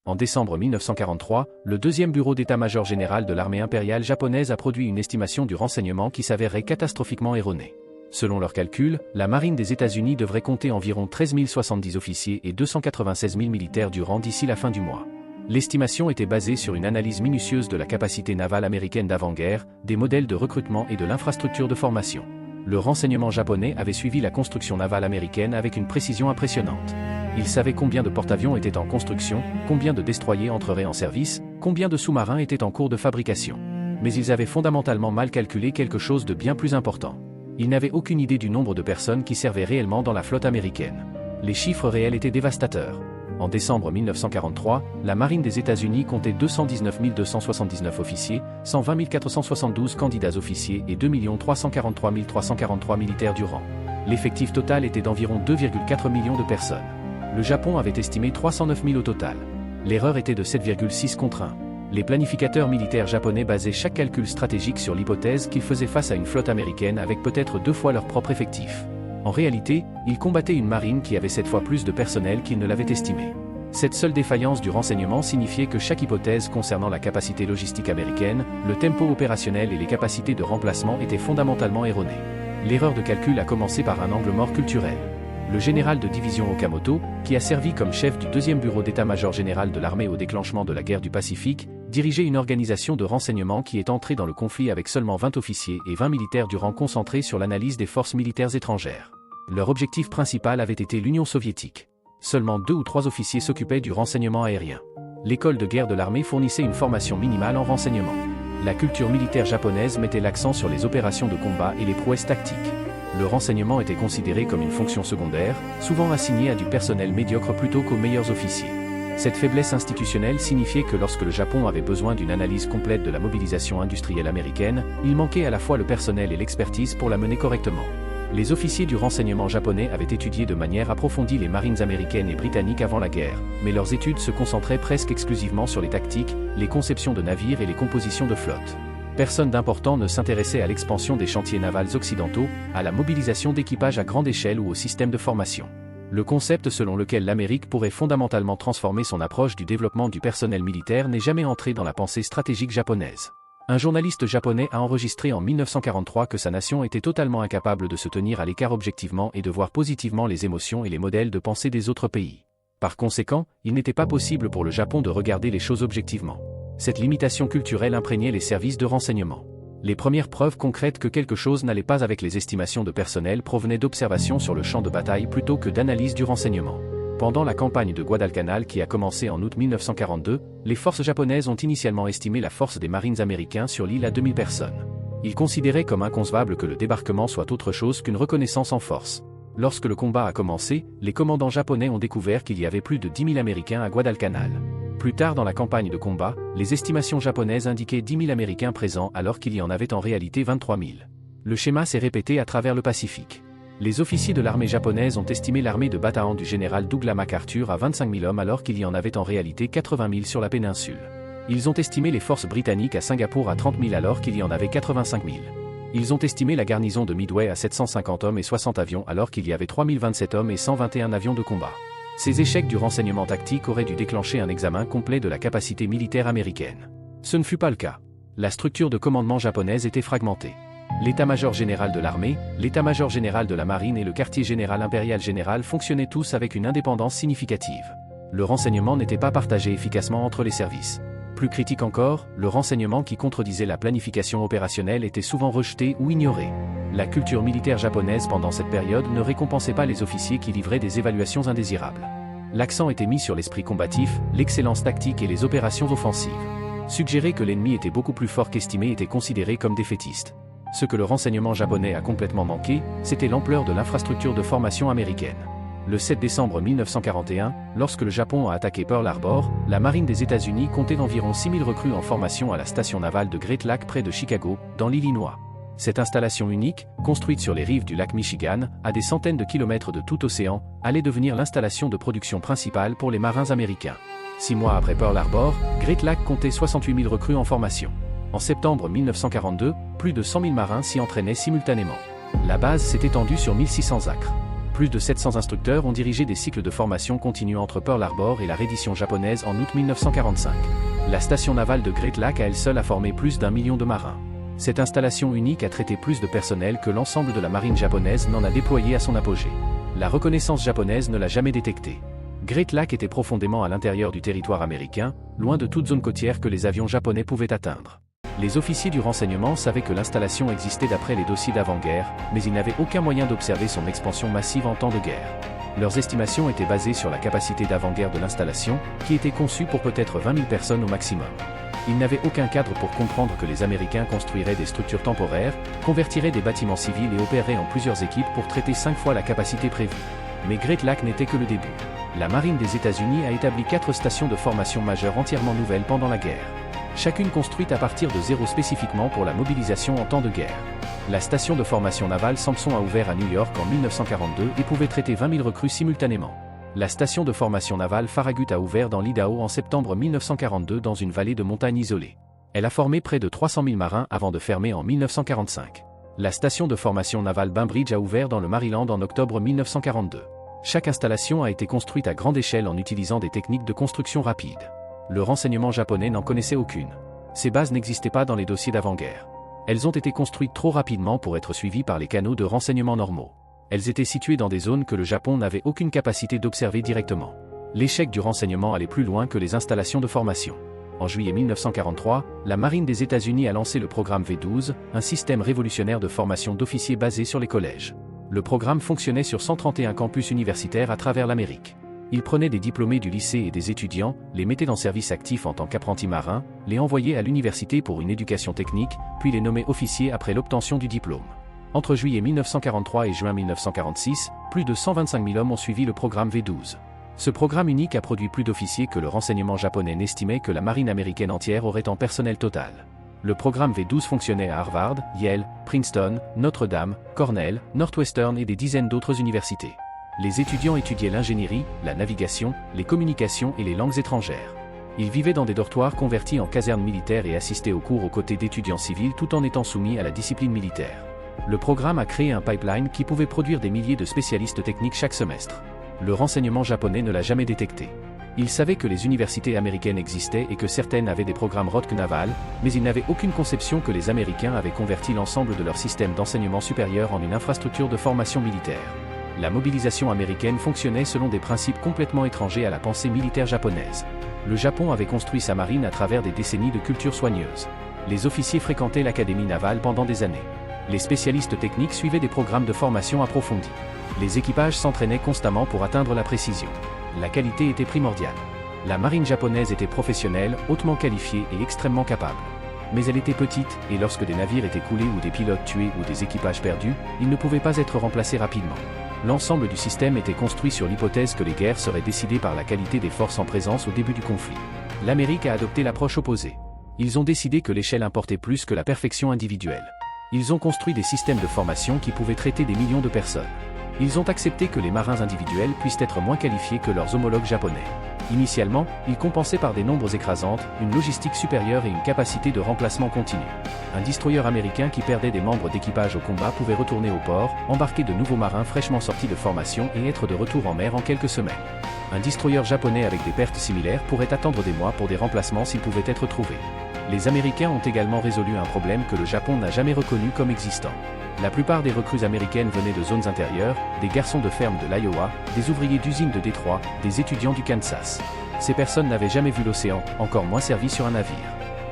En décembre 1943, le deuxième bureau d'état-major général de l'armée impériale japonaise a produit une estimation du renseignement qui s'avérerait catastrophiquement erronée. Selon leurs calculs, la marine des États-Unis devrait compter environ 13 070 officiers et 296 000 militaires du rang d'ici la fin du mois. L'estimation était basée sur une analyse minutieuse de la capacité navale américaine d'avant-guerre, des modèles de recrutement et de l'infrastructure de formation. Le renseignement japonais avait suivi la construction navale américaine avec une précision impressionnante. Ils savaient combien de porte-avions étaient en construction, combien de destroyers entreraient en service, combien de sous-marins étaient en cours de fabrication. Mais ils avaient fondamentalement mal calculé quelque chose de bien plus important. Ils n'avaient aucune idée du nombre de personnes qui servaient réellement dans la flotte américaine. Les chiffres réels étaient dévastateurs. En décembre 1943, la marine des États-Unis comptait 219 279 officiers, 120 472 candidats officiers et 2 343 343 militaires du rang. L'effectif total était d'environ 2,4 millions de personnes. Le Japon avait estimé 309 000 au total. L'erreur était de 7,6 contre 1. Les planificateurs militaires japonais basaient chaque calcul stratégique sur l'hypothèse qu'ils faisaient face à une flotte américaine avec peut-être 2 fois leur propre effectif. En réalité, ils combattaient une marine qui avait 7 fois plus de personnel qu'ils ne l'avaient estimé. Cette seule défaillance du renseignement signifiait que chaque hypothèse concernant la capacité logistique américaine, le tempo opérationnel et les capacités de remplacement étaient fondamentalement erronées. L'erreur de calcul a commencé par un angle mort culturel. Le général de division Okamoto, qui a servi comme chef du deuxième bureau d'état-major général de l'armée au déclenchement de la guerre du Pacifique, dirigeait une organisation de renseignement qui est entrée dans le conflit avec seulement 20 officiers et 20 militaires du rang concentrés sur l'analyse des forces militaires étrangères. Leur objectif principal avait été l'Union soviétique. Seulement 2 ou 3 officiers s'occupaient du renseignement aérien. L'école de guerre de l'armée fournissait une formation minimale en renseignement. La culture militaire japonaise mettait l'accent sur les opérations de combat et les prouesses tactiques. Le renseignement était considéré comme une fonction secondaire, souvent assignée à du personnel médiocre plutôt qu'aux meilleurs officiers. Cette faiblesse institutionnelle signifiait que lorsque le Japon avait besoin d'une analyse complète de la mobilisation industrielle américaine, il manquait à la fois le personnel et l'expertise pour la mener correctement. Les officiers du renseignement japonais avaient étudié de manière approfondie les marines américaines et britanniques avant la guerre, mais leurs études se concentraient presque exclusivement sur les tactiques, les conceptions de navires et les compositions de flottes. Personne d'important ne s'intéressait à l'expansion des chantiers navals occidentaux, à la mobilisation d'équipages à grande échelle ou au système de formation. Le concept selon lequel l'Amérique pourrait fondamentalement transformer son approche du développement du personnel militaire n'est jamais entré dans la pensée stratégique japonaise. Un journaliste japonais a enregistré en 1943 que sa nation était totalement incapable de se tenir à l'écart objectivement et de voir positivement les émotions et les modèles de pensée des autres pays. Par conséquent, il n'était pas possible pour le Japon de regarder les choses objectivement. Cette limitation culturelle imprégnait les services de renseignement. Les premières preuves concrètes que quelque chose n'allait pas avec les estimations de personnel provenaient d'observations sur le champ de bataille plutôt que d'analyse du renseignement. Pendant la campagne de Guadalcanal qui a commencé en août 1942, les forces japonaises ont initialement estimé la force des Marines américains sur l'île à 2000 personnes. Ils considéraient comme inconcevable que le débarquement soit autre chose qu'une reconnaissance en force. Lorsque le combat a commencé, les commandants japonais ont découvert qu'il y avait plus de 10 000 Américains à Guadalcanal. Plus tard dans la campagne de combat, les estimations japonaises indiquaient 10 000 Américains présents alors qu'il y en avait en réalité 23 000. Le schéma s'est répété à travers le Pacifique. Les officiers de l'armée japonaise ont estimé l'armée de Bataan du général Douglas MacArthur à 25 000 hommes alors qu'il y en avait en réalité 80 000 sur la péninsule. Ils ont estimé les forces britanniques à Singapour à 30 000 alors qu'il y en avait 85 000. Ils ont estimé la garnison de Midway à 750 hommes et 60 avions alors qu'il y avait 3 027 hommes et 121 avions de combat. Ces échecs du renseignement tactique auraient dû déclencher un examen complet de la capacité militaire américaine. Ce ne fut pas le cas. La structure de commandement japonaise était fragmentée. L'état-major général de l'armée, l'état-major général de la marine et le quartier général impérial général fonctionnaient tous avec une indépendance significative. Le renseignement n'était pas partagé efficacement entre les services. Plus critique encore, le renseignement qui contredisait la planification opérationnelle était souvent rejeté ou ignoré. La culture militaire japonaise pendant cette période ne récompensait pas les officiers qui livraient des évaluations indésirables. L'accent était mis sur l'esprit combatif, l'excellence tactique et les opérations offensives. Suggérer que l'ennemi était beaucoup plus fort qu'estimé était considéré comme défaitiste. Ce que le renseignement japonais a complètement manqué, c'était l'ampleur de l'infrastructure de formation américaine. Le 7 décembre 1941, lorsque le Japon a attaqué Pearl Harbor, la marine des États-Unis comptait environ 6 000 recrues en formation à la station navale de Great Lake près de Chicago, dans l'Illinois. Cette installation unique, construite sur les rives du lac Michigan, à des centaines de kilomètres de tout océan, allait devenir l'installation de production principale pour les marins américains. 6 mois après Pearl Harbor, Great Lake comptait 68 000 recrues en formation. En septembre 1942, plus de 100 000 marins s'y entraînaient simultanément. La base s'est étendue sur 1600 acres. Plus de 700 instructeurs ont dirigé des cycles de formation continue entre Pearl Harbor et la reddition japonaise en août 1945. La station navale de Great Lack à elle seule a formé plus d'1 million de marins. Cette installation unique a traité plus de personnel que l'ensemble de la marine japonaise n'en a déployé à son apogée. La reconnaissance japonaise ne l'a jamais détecté. Great Lack était profondément à l'intérieur du territoire américain, loin de toute zone côtière que les avions japonais pouvaient atteindre. Les officiers du renseignement savaient que l'installation existait d'après les dossiers d'avant-guerre, mais ils n'avaient aucun moyen d'observer son expansion massive en temps de guerre. Leurs estimations étaient basées sur la capacité d'avant-guerre de l'installation, qui était conçue pour peut-être 20 000 personnes au maximum. Ils n'avaient aucun cadre pour comprendre que les Américains construiraient des structures temporaires, convertiraient des bâtiments civils et opéreraient en plusieurs équipes pour traiter 5 fois la capacité prévue. Mais Great Lack n'était que le début. La marine des États-Unis a établi 4 stations de formation majeures entièrement nouvelles pendant la guerre. Chacune construite à partir de zéro spécifiquement pour la mobilisation en temps de guerre. La station de formation navale Sampson a ouvert à New York en 1942 et pouvait traiter 20 000 recrues simultanément. La station de formation navale Farragut a ouvert dans l'Idaho en septembre 1942 dans une vallée de montagnes isolée. Elle a formé près de 300 000 marins avant de fermer en 1945. La station de formation navale Bainbridge a ouvert dans le Maryland en octobre 1942. Chaque installation a été construite à grande échelle en utilisant des techniques de construction rapide. Le renseignement japonais n'en connaissait aucune. Ces bases n'existaient pas dans les dossiers d'avant-guerre. Elles ont été construites trop rapidement pour être suivies par les canaux de renseignement normaux. Elles étaient situées dans des zones que le Japon n'avait aucune capacité d'observer directement. L'échec du renseignement allait plus loin que les installations de formation. En juillet 1943, la marine des États-Unis a lancé le programme V12, un système révolutionnaire de formation d'officiers basé sur les collèges. Le programme fonctionnait sur 131 campus universitaires à travers l'Amérique. Il prenait des diplômés du lycée et des étudiants, les mettait en service actif en tant qu'apprentis marins, les envoyait à l'université pour une éducation technique, puis les nommait officiers après l'obtention du diplôme. Entre juillet 1943 et juin 1946, plus de 125 000 hommes ont suivi le programme V12. Ce programme unique a produit plus d'officiers que le renseignement japonais n'estimait que la marine américaine entière aurait en personnel total. Le programme V12 fonctionnait à Harvard, Yale, Princeton, Notre-Dame, Cornell, Northwestern et des dizaines d'autres universités. Les étudiants étudiaient l'ingénierie, la navigation, les communications et les langues étrangères. Ils vivaient dans des dortoirs convertis en casernes militaires et assistaient aux cours aux côtés d'étudiants civils tout en étant soumis à la discipline militaire. Le programme a créé un pipeline qui pouvait produire des milliers de spécialistes techniques chaque semestre. Le renseignement japonais ne l'a jamais détecté. Il savait que les universités américaines existaient et que certaines avaient des programmes ROTC naval, mais il n'avait aucune conception que les Américains avaient converti l'ensemble de leur système d'enseignement supérieur en une infrastructure de formation militaire. La mobilisation américaine fonctionnait selon des principes complètement étrangers à la pensée militaire japonaise. Le Japon avait construit sa marine à travers des décennies de culture soigneuse. Les officiers fréquentaient l'académie navale pendant des années. Les spécialistes techniques suivaient des programmes de formation approfondis. Les équipages s'entraînaient constamment pour atteindre la précision. La qualité était primordiale. La marine japonaise était professionnelle, hautement qualifiée et extrêmement capable. Mais elle était petite, et lorsque des navires étaient coulés ou des pilotes tués ou des équipages perdus, ils ne pouvaient pas être remplacés rapidement. L'ensemble du système était construit sur l'hypothèse que les guerres seraient décidées par la qualité des forces en présence au début du conflit. L'Amérique a adopté l'approche opposée. Ils ont décidé que l'échelle importait plus que la perfection individuelle. Ils ont construit des systèmes de formation qui pouvaient traiter des millions de personnes. Ils ont accepté que les marins individuels puissent être moins qualifiés que leurs homologues japonais. Initialement, ils compensaient par des nombres écrasantes, une logistique supérieure et une capacité de remplacement continu. Un destroyer américain qui perdait des membres d'équipage au combat pouvait retourner au port, embarquer de nouveaux marins fraîchement sortis de formation et être de retour en mer en quelques semaines. Un destroyer japonais avec des pertes similaires pourrait attendre des mois pour des remplacements s'ils pouvaient être trouvés. Les Américains ont également résolu un problème que le Japon n'a jamais reconnu comme existant. La plupart des recrues américaines venaient de zones intérieures, des garçons de ferme de l'Iowa, des ouvriers d'usines de Détroit, des étudiants du Kansas. Ces personnes n'avaient jamais vu l'océan, encore moins servi sur un navire.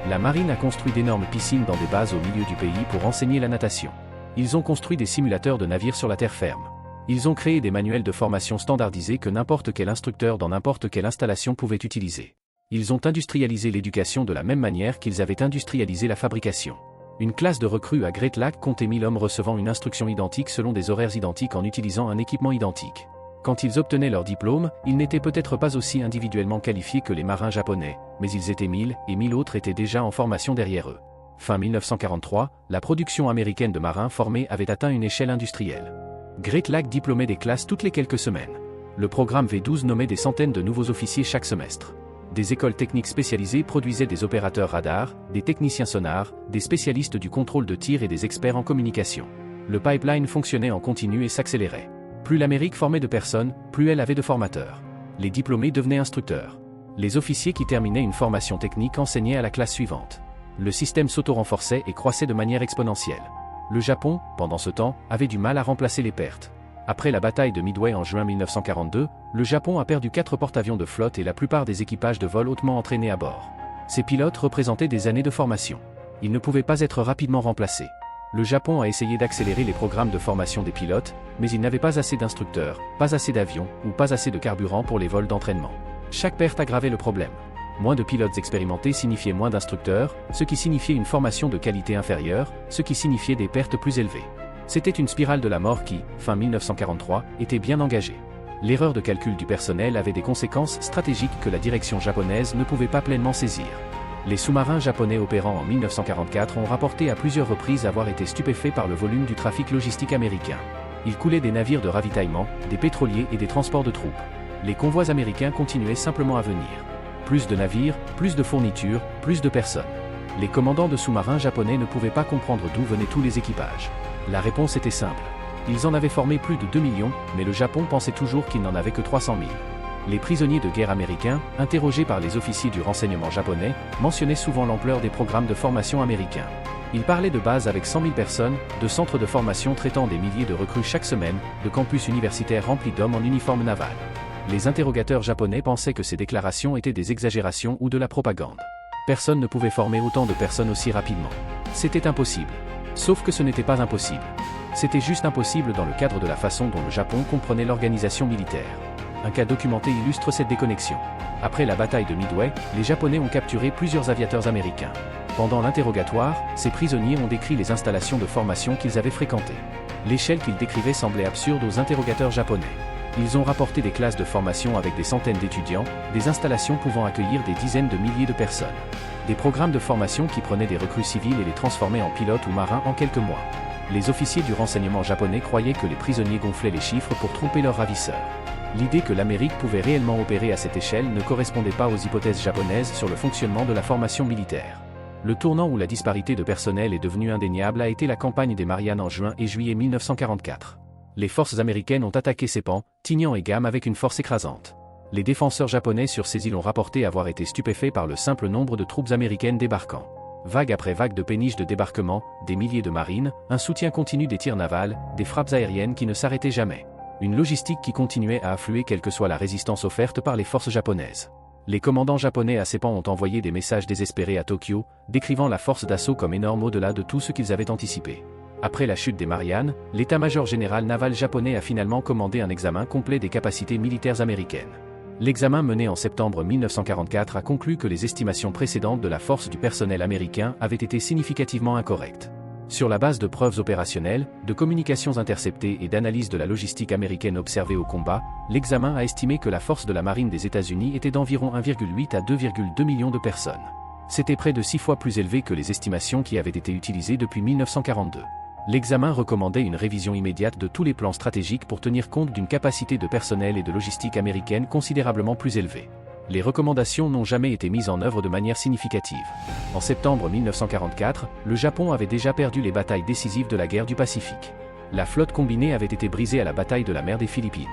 La marine a construit d'énormes piscines dans des bases au milieu du pays pour enseigner la natation. Ils ont construit des simulateurs de navires sur la terre ferme. Ils ont créé des manuels de formation standardisés que n'importe quel instructeur dans n'importe quelle installation pouvait utiliser. Ils ont industrialisé l'éducation de la même manière qu'ils avaient industrialisé la fabrication. Une classe de recrues à Great Lack comptait 1000 hommes recevant une instruction identique selon des horaires identiques en utilisant un équipement identique. Quand ils obtenaient leur diplôme, ils n'étaient peut-être pas aussi individuellement qualifiés que les marins japonais, mais ils étaient 1000 et 1000 autres étaient déjà en formation derrière eux. Fin 1943, la production américaine de marins formés avait atteint une échelle industrielle. Great Lack diplômait des classes toutes les quelques semaines. Le programme V12 nommait des centaines de nouveaux officiers chaque semestre. Des écoles techniques spécialisées produisaient des opérateurs radars, des techniciens sonars, des spécialistes du contrôle de tir et des experts en communication. Le pipeline fonctionnait en continu et s'accélérait. Plus l'Amérique formait de personnes, plus elle avait de formateurs. Les diplômés devenaient instructeurs. Les officiers qui terminaient une formation technique enseignaient à la classe suivante. Le système s'auto-renforçait et croissait de manière exponentielle. Le Japon, pendant ce temps, avait du mal à remplacer les pertes. Après la bataille de Midway en juin 1942, le Japon a perdu 4 porte-avions de flotte et la plupart des équipages de vol hautement entraînés à bord. Ces pilotes représentaient des années de formation. Ils ne pouvaient pas être rapidement remplacés. Le Japon a essayé d'accélérer les programmes de formation des pilotes, mais il n'avait pas assez d'instructeurs, pas assez d'avions ou pas assez de carburant pour les vols d'entraînement. Chaque perte aggravait le problème. Moins de pilotes expérimentés signifiait moins d'instructeurs, ce qui signifiait une formation de qualité inférieure, ce qui signifiait des pertes plus élevées. C'était une spirale de la mort qui, fin 1943, était bien engagée. L'erreur de calcul du personnel avait des conséquences stratégiques que la direction japonaise ne pouvait pas pleinement saisir. Les sous-marins japonais opérant en 1944 ont rapporté à plusieurs reprises avoir été stupéfaits par le volume du trafic logistique américain. Il coulait des navires de ravitaillement, des pétroliers et des transports de troupes. Les convois américains continuaient simplement à venir. Plus de navires, plus de fournitures, plus de personnes. Les commandants de sous-marins japonais ne pouvaient pas comprendre d'où venaient tous les équipages. La réponse était simple. Ils en avaient formé plus de 2 millions, mais le Japon pensait toujours qu'il n'en avait que 300 000. Les prisonniers de guerre américains, interrogés par les officiers du renseignement japonais, mentionnaient souvent l'ampleur des programmes de formation américains. Ils parlaient de bases avec 100 000 personnes, de centres de formation traitant des milliers de recrues chaque semaine, de campus universitaires remplis d'hommes en uniforme naval. Les interrogateurs japonais pensaient que ces déclarations étaient des exagérations ou de la propagande. Personne ne pouvait former autant de personnes aussi rapidement. C'était impossible. Sauf que ce n'était pas impossible. C'était juste impossible dans le cadre de la façon dont le Japon comprenait l'organisation militaire. Un cas documenté illustre cette déconnexion. Après la bataille de Midway, les Japonais ont capturé plusieurs aviateurs américains. Pendant l'interrogatoire, ces prisonniers ont décrit les installations de formation qu'ils avaient fréquentées. L'échelle qu'ils décrivaient semblait absurde aux interrogateurs japonais. Ils ont rapporté des classes de formation avec des centaines d'étudiants, des installations pouvant accueillir des dizaines de milliers de personnes. Des programmes de formation qui prenaient des recrues civiles et les transformaient en pilotes ou marins en quelques mois. Les officiers du renseignement japonais croyaient que les prisonniers gonflaient les chiffres pour tromper leurs ravisseurs. L'idée que l'Amérique pouvait réellement opérer à cette échelle ne correspondait pas aux hypothèses japonaises sur le fonctionnement de la formation militaire. Le tournant où la disparité de personnel est devenue indéniable a été la campagne des Mariannes en juin et juillet 1944. Les forces américaines ont attaqué Seppan, Tinian et Guam avec une force écrasante. Les défenseurs japonais sur ces îles ont rapporté avoir été stupéfaits par le simple nombre de troupes américaines débarquant. Vague après vague de péniches de débarquement, des milliers de marines, un soutien continu des tirs navals, des frappes aériennes qui ne s'arrêtaient jamais. Une logistique qui continuait à affluer quelle que soit la résistance offerte par les forces japonaises. Les commandants japonais à Seppan ont envoyé des messages désespérés à Tokyo, décrivant la force d'assaut comme énorme au-delà de tout ce qu'ils avaient anticipé. Après la chute des Mariannes, l'état-major général naval japonais a finalement commandé un examen complet des capacités militaires américaines. L'examen mené en septembre 1944 a conclu que les estimations précédentes de la force du personnel américain avaient été significativement incorrectes. Sur la base de preuves opérationnelles, de communications interceptées et d'analyses de la logistique américaine observée au combat, l'examen a estimé que la force de la marine des États-Unis était d'environ 1,8 à 2,2 millions de personnes. C'était près de 6 fois plus élevé que les estimations qui avaient été utilisées depuis 1942. L'examen recommandait une révision immédiate de tous les plans stratégiques pour tenir compte d'une capacité de personnel et de logistique américaine considérablement plus élevée. Les recommandations n'ont jamais été mises en œuvre de manière significative. En septembre 1944, le Japon avait déjà perdu les batailles décisives de la guerre du Pacifique. La flotte combinée avait été brisée à la bataille de la mer des Philippines.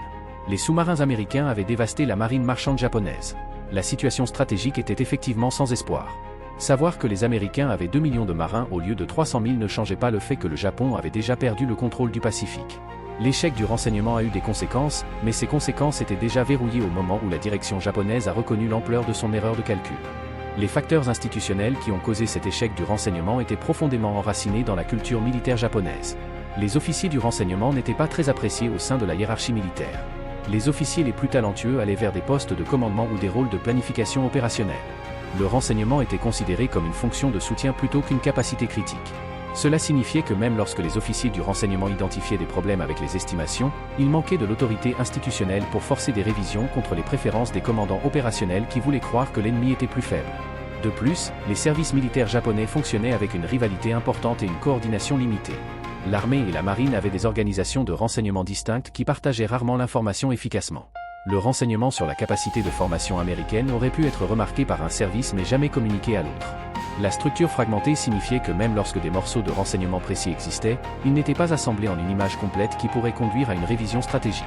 Les sous-marins américains avaient dévasté la marine marchande japonaise. La situation stratégique était effectivement sans espoir. Savoir que les Américains avaient 2 millions de marins au lieu de 300 000 ne changeait pas le fait que le Japon avait déjà perdu le contrôle du Pacifique. L'échec du renseignement a eu des conséquences, mais ces conséquences étaient déjà verrouillées au moment où la direction japonaise a reconnu l'ampleur de son erreur de calcul. Les facteurs institutionnels qui ont causé cet échec du renseignement étaient profondément enracinés dans la culture militaire japonaise. Les officiers du renseignement n'étaient pas très appréciés au sein de la hiérarchie militaire. Les officiers les plus talentueux allaient vers des postes de commandement ou des rôles de planification opérationnelle. Le renseignement était considéré comme une fonction de soutien plutôt qu'une capacité critique. Cela signifiait que même lorsque les officiers du renseignement identifiaient des problèmes avec les estimations, il manquait de l'autorité institutionnelle pour forcer des révisions contre les préférences des commandants opérationnels qui voulaient croire que l'ennemi était plus faible. De plus, les services militaires japonais fonctionnaient avec une rivalité importante et une coordination limitée. L'armée et la marine avaient des organisations de renseignement distinctes qui partageaient rarement l'information efficacement. Le renseignement sur la capacité de formation américaine aurait pu être remarqué par un service mais jamais communiqué à l'autre. La structure fragmentée signifiait que même lorsque des morceaux de renseignements précis existaient, ils n'étaient pas assemblés en une image complète qui pourrait conduire à une révision stratégique.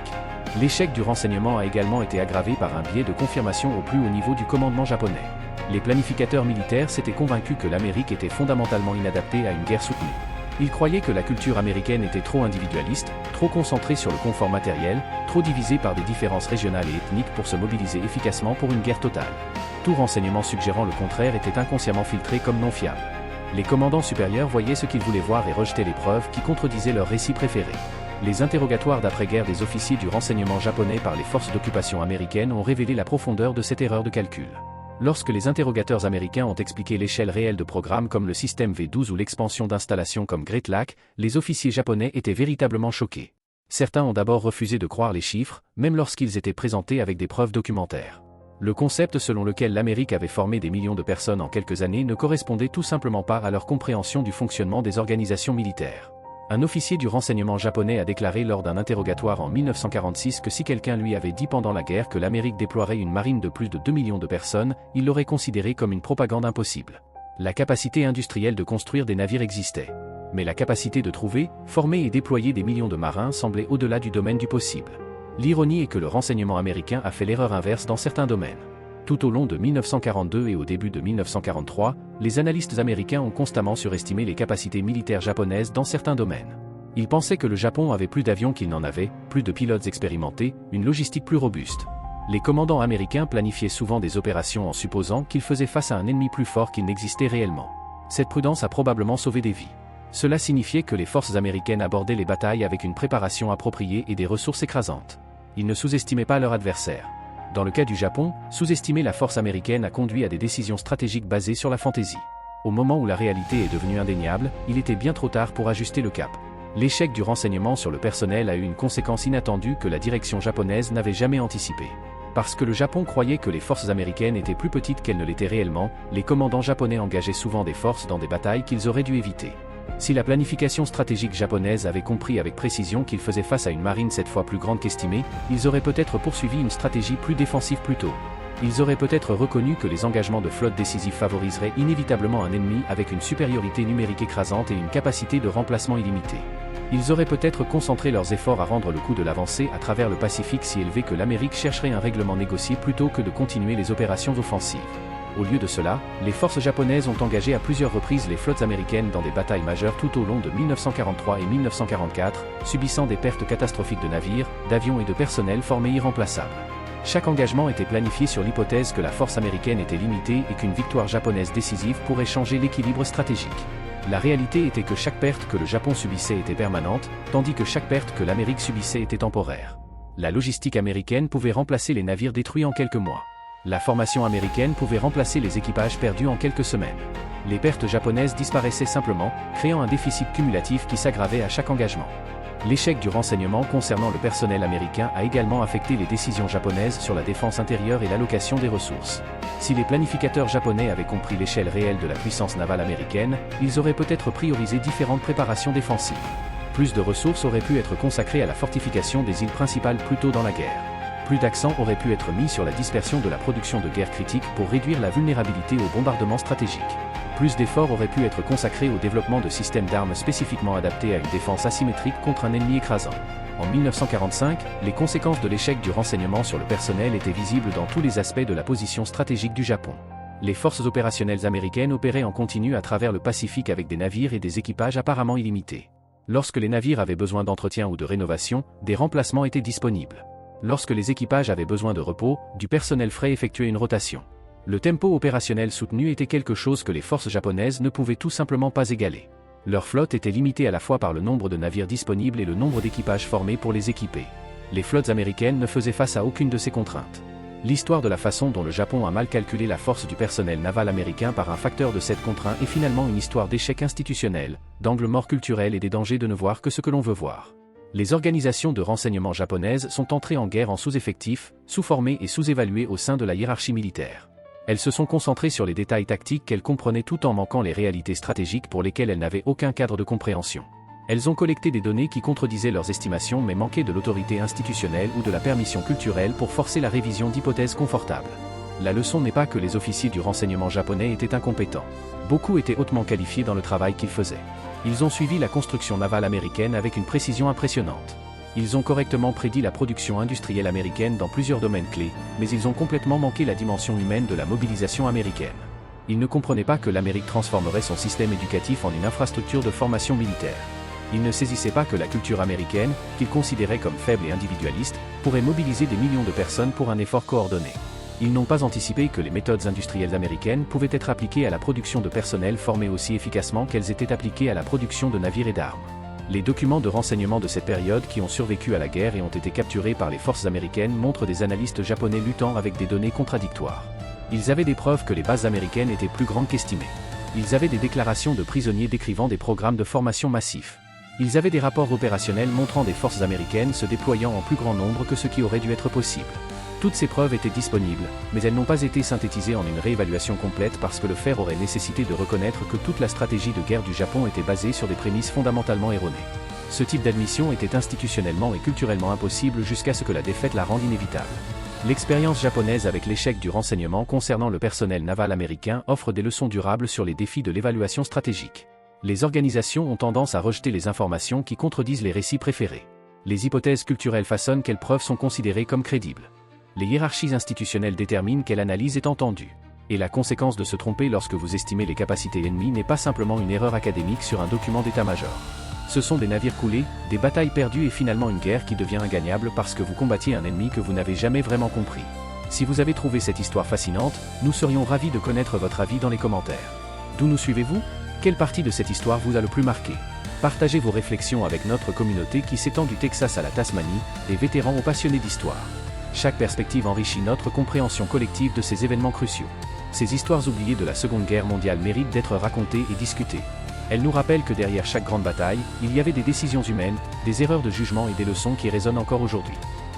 L'échec du renseignement a également été aggravé par un biais de confirmation au plus haut niveau du commandement japonais. Les planificateurs militaires s'étaient convaincus que l'Amérique était fondamentalement inadaptée à une guerre soutenue. Ils croyaient que la culture américaine était trop individualiste, trop concentrée sur le confort matériel, trop divisée par des différences régionales et ethniques pour se mobiliser efficacement pour une guerre totale. Tout renseignement suggérant le contraire était inconsciemment filtré comme non fiable. Les commandants supérieurs voyaient ce qu'ils voulaient voir et rejetaient les preuves qui contredisaient leur récit préféré. Les interrogatoires d'après-guerre des officiers du renseignement japonais par les forces d'occupation américaines ont révélé la profondeur de cette erreur de calcul. Lorsque les interrogateurs américains ont expliqué l'échelle réelle de programmes comme le système V12 ou l'expansion d'installations comme Great Lake, les officiers japonais étaient véritablement choqués. Certains ont d'abord refusé de croire les chiffres, même lorsqu'ils étaient présentés avec des preuves documentaires. Le concept selon lequel l'Amérique avait formé des millions de personnes en quelques années ne correspondait tout simplement pas à leur compréhension du fonctionnement des organisations militaires. Un officier du renseignement japonais a déclaré lors d'un interrogatoire en 1946 que si quelqu'un lui avait dit pendant la guerre que l'Amérique déploierait une marine de plus de 2 millions de personnes, il l'aurait considéré comme une propagande impossible. La capacité industrielle de construire des navires existait. Mais la capacité de trouver, former et déployer des millions de marins semblait au-delà du domaine du possible. L'ironie est que le renseignement américain a fait l'erreur inverse dans certains domaines. Tout au long de 1942 et au début de 1943, les analystes américains ont constamment surestimé les capacités militaires japonaises dans certains domaines. Ils pensaient que le Japon avait plus d'avions qu'il n'en avait, plus de pilotes expérimentés, une logistique plus robuste. Les commandants américains planifiaient souvent des opérations en supposant qu'ils faisaient face à un ennemi plus fort qu'il n'existait réellement. Cette prudence a probablement sauvé des vies. Cela signifiait que les forces américaines abordaient les batailles avec une préparation appropriée et des ressources écrasantes. Ils ne sous-estimaient pas leur adversaire. Dans le cas du Japon, sous-estimer la force américaine a conduit à des décisions stratégiques basées sur la fantaisie. Au moment où la réalité est devenue indéniable, il était bien trop tard pour ajuster le cap. L'échec du renseignement sur le personnel a eu une conséquence inattendue que la direction japonaise n'avait jamais anticipée. Parce que le Japon croyait que les forces américaines étaient plus petites qu'elles ne l'étaient réellement, les commandants japonais engageaient souvent des forces dans des batailles qu'ils auraient dû éviter. Si la planification stratégique japonaise avait compris avec précision qu'ils faisaient face à une marine 7 fois plus grande qu'estimée, ils auraient peut-être poursuivi une stratégie plus défensive plus tôt. Ils auraient peut-être reconnu que les engagements de flotte décisifs favoriseraient inévitablement un ennemi avec une supériorité numérique écrasante et une capacité de remplacement illimitée. Ils auraient peut-être concentré leurs efforts à rendre le coup de l'avancée à travers le Pacifique si élevé que l'Amérique chercherait un règlement négocié plutôt que de continuer les opérations offensives. Au lieu de cela, les forces japonaises ont engagé à plusieurs reprises les flottes américaines dans des batailles majeures tout au long de 1943 et 1944, subissant des pertes catastrophiques de navires, d'avions et de personnel formés irremplaçables. Chaque engagement était planifié sur l'hypothèse que la force américaine était limitée et qu'une victoire japonaise décisive pourrait changer l'équilibre stratégique. La réalité était que chaque perte que le Japon subissait était permanente, tandis que chaque perte que l'Amérique subissait était temporaire. La logistique américaine pouvait remplacer les navires détruits en quelques mois. La formation américaine pouvait remplacer les équipages perdus en quelques semaines. Les pertes japonaises disparaissaient simplement, créant un déficit cumulatif qui s'aggravait à chaque engagement. L'échec du renseignement concernant le personnel américain a également affecté les décisions japonaises sur la défense intérieure et l'allocation des ressources. Si les planificateurs japonais avaient compris l'échelle réelle de la puissance navale américaine, ils auraient peut-être priorisé différentes préparations défensives. Plus de ressources auraient pu être consacrées à la fortification des îles principales plus tôt dans la guerre. Plus d'accent aurait pu être mis sur la dispersion de la production de guerre critique pour réduire la vulnérabilité au bombardement stratégique. Plus d'efforts auraient pu être consacrés au développement de systèmes d'armes spécifiquement adaptés à une défense asymétrique contre un ennemi écrasant. En 1945, les conséquences de l'échec du renseignement sur le personnel étaient visibles dans tous les aspects de la position stratégique du Japon. Les forces opérationnelles américaines opéraient en continu à travers le Pacifique avec des navires et des équipages apparemment illimités. Lorsque les navires avaient besoin d'entretien ou de rénovation, des remplacements étaient disponibles. Lorsque les équipages avaient besoin de repos, du personnel frais effectuait une rotation. Le tempo opérationnel soutenu était quelque chose que les forces japonaises ne pouvaient tout simplement pas égaler. Leur flotte était limitée à la fois par le nombre de navires disponibles et le nombre d'équipages formés pour les équiper. Les flottes américaines ne faisaient face à aucune de ces contraintes. L'histoire de la façon dont le Japon a mal calculé la force du personnel naval américain par un facteur de cette contrainte est finalement une histoire d'échec institutionnel, d'angle mort culturel et des dangers de ne voir que ce que l'on veut voir. Les organisations de renseignement japonaises sont entrées en guerre en sous-effectifs, sous-formées et sous-évaluées au sein de la hiérarchie militaire. Elles se sont concentrées sur les détails tactiques qu'elles comprenaient tout en manquant les réalités stratégiques pour lesquelles elles n'avaient aucun cadre de compréhension. Elles ont collecté des données qui contredisaient leurs estimations mais manquaient de l'autorité institutionnelle ou de la permission culturelle pour forcer la révision d'hypothèses confortables. La leçon n'est pas que les officiers du renseignement japonais étaient incompétents. Beaucoup étaient hautement qualifiés dans le travail qu'ils faisaient. Ils ont suivi la construction navale américaine avec une précision impressionnante. Ils ont correctement prédit la production industrielle américaine dans plusieurs domaines clés, mais ils ont complètement manqué la dimension humaine de la mobilisation américaine. Ils ne comprenaient pas que l'Amérique transformerait son système éducatif en une infrastructure de formation militaire. Ils ne saisissaient pas que la culture américaine, qu'ils considéraient comme faible et individualiste, pourrait mobiliser des millions de personnes pour un effort coordonné. Ils n'ont pas anticipé que les méthodes industrielles américaines pouvaient être appliquées à la production de personnel formé aussi efficacement qu'elles étaient appliquées à la production de navires et d'armes. Les documents de renseignement de cette période qui ont survécu à la guerre et ont été capturés par les forces américaines montrent des analystes japonais luttant avec des données contradictoires. Ils avaient des preuves que les bases américaines étaient plus grandes qu'estimées. Ils avaient des déclarations de prisonniers décrivant des programmes de formation massifs. Ils avaient des rapports opérationnels montrant des forces américaines se déployant en plus grand nombre que ce qui aurait dû être possible. Toutes ces preuves étaient disponibles, mais elles n'ont pas été synthétisées en une réévaluation complète parce que le faire aurait nécessité de reconnaître que toute la stratégie de guerre du Japon était basée sur des prémices fondamentalement erronées. Ce type d'admission était institutionnellement et culturellement impossible jusqu'à ce que la défaite la rende inévitable. L'expérience japonaise avec l'échec du renseignement concernant le personnel naval américain offre des leçons durables sur les défis de l'évaluation stratégique. Les organisations ont tendance à rejeter les informations qui contredisent les récits préférés. Les hypothèses culturelles façonnent quelles preuves sont considérées comme crédibles. Les hiérarchies institutionnelles déterminent quelle analyse est entendue. Et la conséquence de se tromper lorsque vous estimez les capacités ennemies n'est pas simplement une erreur académique sur un document d'état-major. Ce sont des navires coulés, des batailles perdues et finalement une guerre qui devient ingagnable parce que vous combattiez un ennemi que vous n'avez jamais vraiment compris. Si vous avez trouvé cette histoire fascinante, nous serions ravis de connaître votre avis dans les commentaires. D'où nous suivez-vous? Quelle partie de cette histoire vous a le plus marqué? Partagez vos réflexions avec notre communauté qui s'étend du Texas à la Tasmanie, des vétérans aux passionnés d'histoire. Chaque perspective enrichit notre compréhension collective de ces événements cruciaux. Ces histoires oubliées de la Seconde Guerre mondiale méritent d'être racontées et discutées. Elles nous rappellent que derrière chaque grande bataille, il y avait des décisions humaines, des erreurs de jugement et des leçons qui résonnent encore aujourd'hui.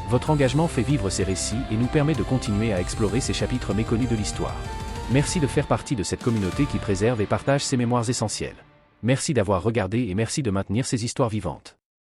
Votre engagement fait vivre ces récits et nous permet de continuer à explorer ces chapitres méconnus de l'histoire. Merci de faire partie de cette communauté qui préserve et partage ces mémoires essentielles. Merci d'avoir regardé et merci de maintenir ces histoires vivantes.